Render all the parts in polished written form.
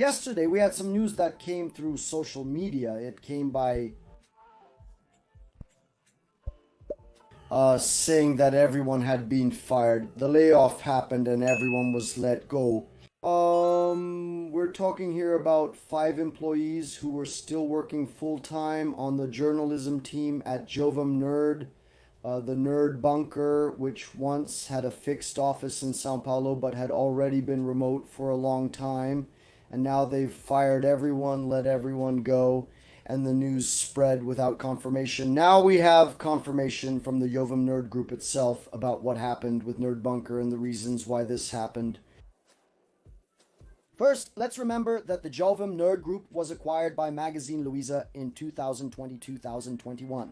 yesterday we had some news that came through social media. It came by saying that everyone had been fired. The layoff happened and everyone was let go. We're talking here about 5 employees who were still working full-time on the journalism team at Jovem Nerd, the Nerd Bunker, which once had a fixed office in Sao Paulo but had already been remote for a long time. And now they've fired everyone, let everyone go, and the news spread without confirmation. Now we have confirmation from the Jovem Nerd group itself about what happened with Nerd Bunker and the reasons why this happened. First, let's remember that the Jovem Nerd Group was acquired by Magazine Luiza in 2020-2021.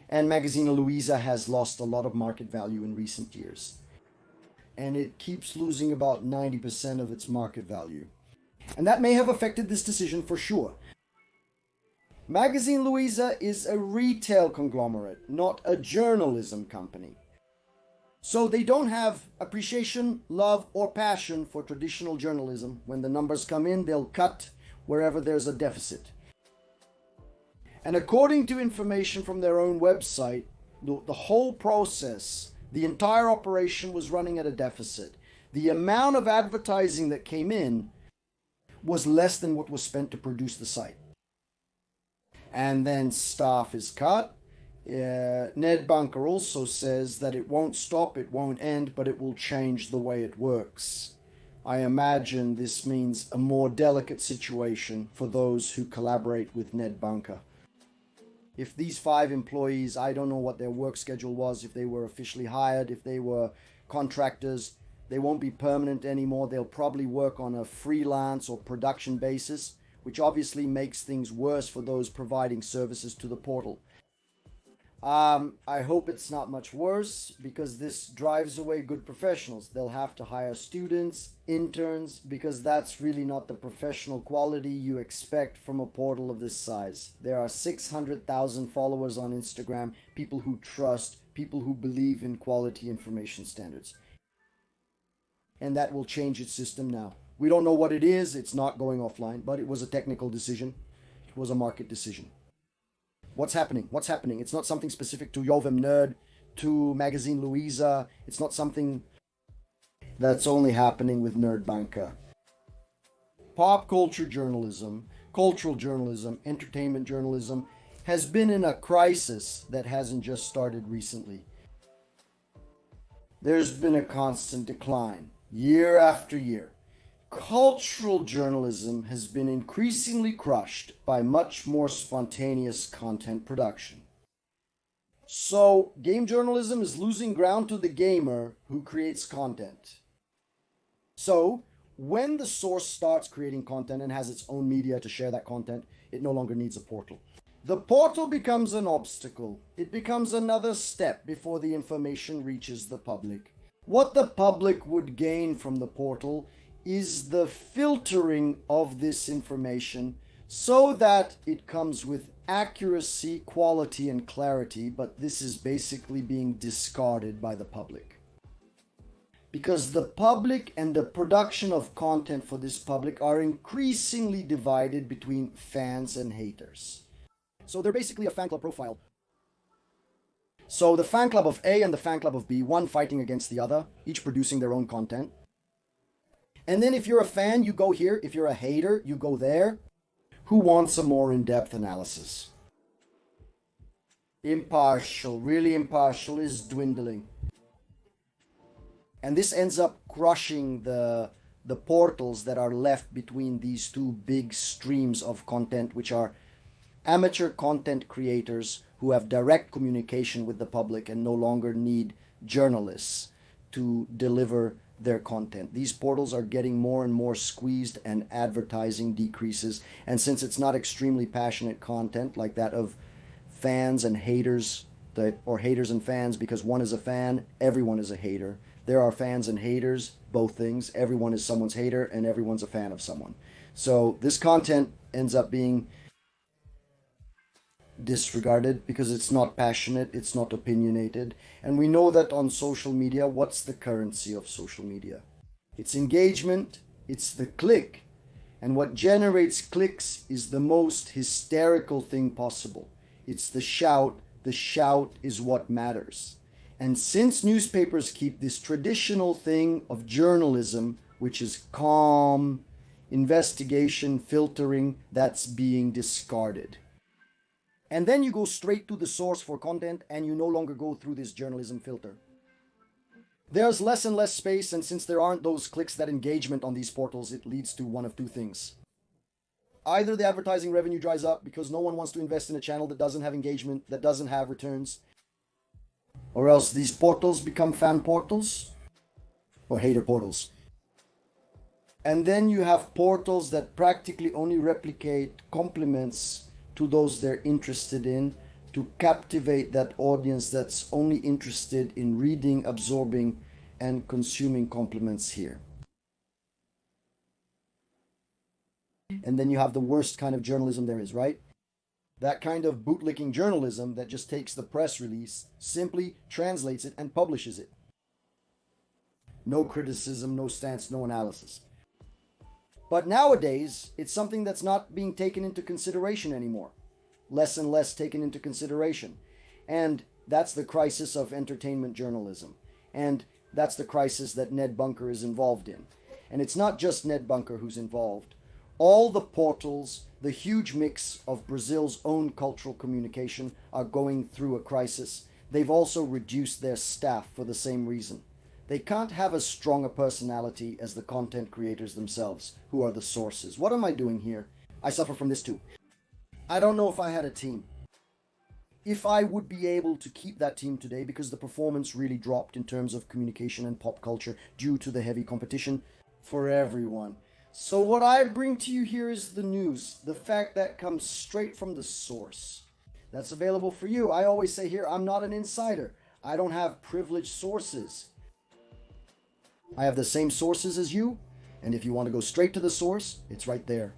And Magazine Luiza has lost a lot of market value in recent years. And it keeps losing about 90% of its market value. And that may have affected this decision for sure. Magazine Luiza is a retail conglomerate, not a journalism company. So they don't have appreciation, love, or passion for traditional journalism. When the numbers come in, they'll cut wherever there's a deficit. And according to information from their own website, the whole process, the entire operation was running at a deficit. The amount of advertising that came in was less than what was spent to produce the site. And then staff is cut. Ned Bunker also says that it won't stop, it won't end, but it will change the way it works. I imagine this means a more delicate situation for those who collaborate with Ned Bunker. If these 5 employees, I don't know what their work schedule was, if they were officially hired, if they were contractors, they won't be permanent anymore. They'll probably work on a freelance or production basis, which obviously makes things worse for those providing services to the portal. I hope it's not much worse, because this drives away good professionals. They'll have to hire students, interns, because that's really not the professional quality you expect from a portal of this size. There are 600,000 followers on Instagram, people who trust, people who believe in quality information standards. And that will change its system now. We don't know what it is, it's not going offline, but it was a technical decision. It was a market decision. What's happening? What's happening? It's not something specific to Jovem Nerd, to Magazine Luiza. It's not something that's only happening with Nerd Bunker. Pop culture journalism, cultural journalism, entertainment journalism has been in a crisis that hasn't just started recently. There's been a constant decline, year after year. Cultural journalism has been increasingly crushed by much more spontaneous content production. So, game journalism is losing ground to the gamer who creates content. So, when the source starts creating content and has its own media to share that content, it no longer needs a portal. The portal becomes an obstacle. It becomes another step before the information reaches the public. What the public would gain from the portal is the filtering of this information so that it comes with accuracy, quality, and clarity, but this is basically being discarded by the public. Because the public and the production of content for this public are increasingly divided between fans and haters. So they're basically a fan club profile. So the fan club of A and the fan club of B, one fighting against the other, each producing their own content. And then if you're a fan, you go here. If you're a hater, you go there. Who wants a more in-depth analysis? Impartial, really impartial, is dwindling. And this ends up crushing the portals that are left between these two big streams of content, which are amateur content creators who have direct communication with the public and no longer need journalists to deliver their content. These portals are getting more and more squeezed and advertising decreases. And since it's not extremely passionate content like that of fans and haters, or haters and fans, because one is a fan, everyone is a hater. There are fans and haters, both things. Everyone is someone's hater and everyone's a fan of someone. So this content ends up being disregarded because it's not passionate, it's not opinionated. And we know that on social media, what's the currency of social media? It's engagement, it's the click, And what generates clicks is the most hysterical thing possible. It's the shout. The shout is what matters. And since newspapers keep this traditional thing of journalism, which is calm, investigation, filtering, that's being discarded. And then you go straight to the source for content and you no longer go through this journalism filter. There's less and less space, and since there aren't those clicks, that engagement on these portals, it leads to one of two things. Either the advertising revenue dries up because no one wants to invest in a channel that doesn't have engagement, that doesn't have returns, or else these portals become fan portals or hater portals. And then you have portals that practically only replicate compliments to those they're interested in, to captivate that audience that's only interested in reading, absorbing, and consuming compliments here. And then you have the worst kind of journalism there is, right? That kind of bootlicking journalism that just takes the press release, simply translates it, and publishes it. No criticism, no stance, no analysis. But nowadays, it's something that's not being taken into consideration anymore. Less and less taken into consideration. And that's the crisis of entertainment journalism. And that's the crisis that Ned Bunker is involved in. And it's not just Ned Bunker who's involved. All the portals, the huge mix of Brazil's own cultural communication, are going through a crisis. They've also reduced their staff for the same reason. They can't have as strong a personality as the content creators themselves, who are the sources. What am I doing here? I suffer from this too. I don't know if I had a team. If I would be able to keep that team today, because the performance really dropped in terms of communication and pop culture due to the heavy competition for everyone. So what I bring to you here is the news, the fact that comes straight from the source. That's available for you. I always say here, I'm not an insider. I don't have privileged sources. I have the same sources as you, and if you want to go straight to the source, it's right there.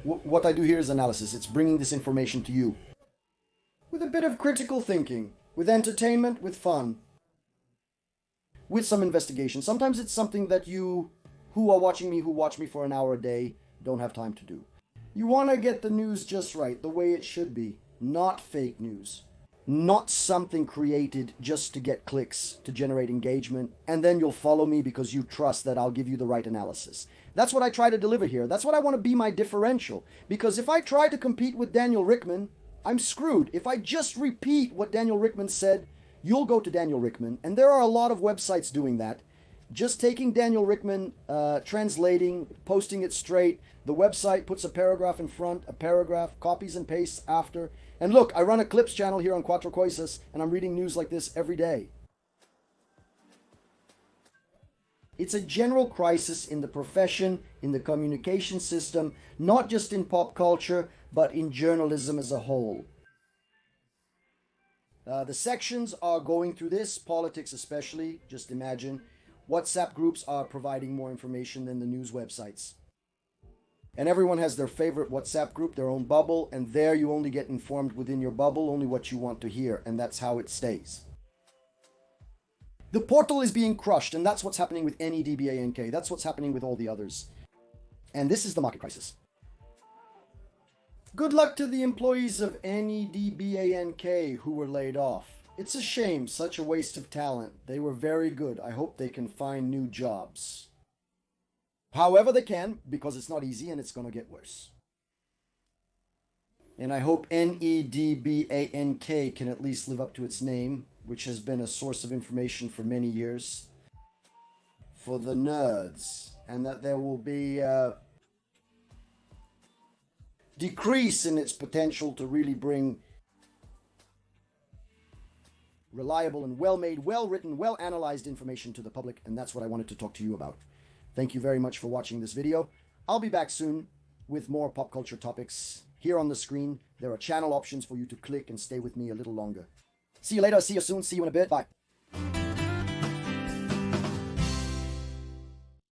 What I do here is analysis. It's bringing this information to you with a bit of critical thinking, with entertainment, with fun, with some investigation. Sometimes it's something that you, who are watching me, who watch me for an hour a day, don't have time to do. You want to get the news just right, the way it should be, not fake news. Not something created just to get clicks, to generate engagement, and then you'll follow me because you trust that I'll give you the right analysis. That's what I try to deliver here. That's what I want to be my differential. Because if I try to compete with Daniel Rickman, I'm screwed. If I just repeat what Daniel Rickman said, you'll go to Daniel Rickman. And there are a lot of websites doing that. Just taking Daniel Rickman, translating, posting it straight. The website puts a paragraph in front, a paragraph, copies and pastes after. And look, I run a clips channel here on Quattro Coisas, and I'm reading news like this every day. It's a general crisis in the profession, in the communication system, not just in pop culture, but in journalism as a whole. The sections are going through this, politics especially, just imagine. WhatsApp groups are providing more information than the news websites. And everyone has their favorite WhatsApp group, their own bubble, and there you only get informed within your bubble, only what you want to hear, and that's how it stays. The portal is being crushed, and that's what's happening with NEDBANK. That's what's happening with all the others. And this is the market crisis. Good luck to the employees of NEDBANK who were laid off. It's a shame, such a waste of talent. They were very good. I hope they can find new jobs. However they can, because it's not easy and it's going to get worse. And I hope NEDBANK can at least live up to its name, which has been a source of information for many years for the nerds, and that there will be a decrease in its potential to really bring reliable and well-made, well-written, well-analyzed information to the public, and that's what I wanted to talk to you about. Thank you very much for watching this video. I'll be back soon with more pop culture topics. Here on the screen, there are channel options for you to click and stay with me a little longer. See you later, see you soon, see you in a bit, bye.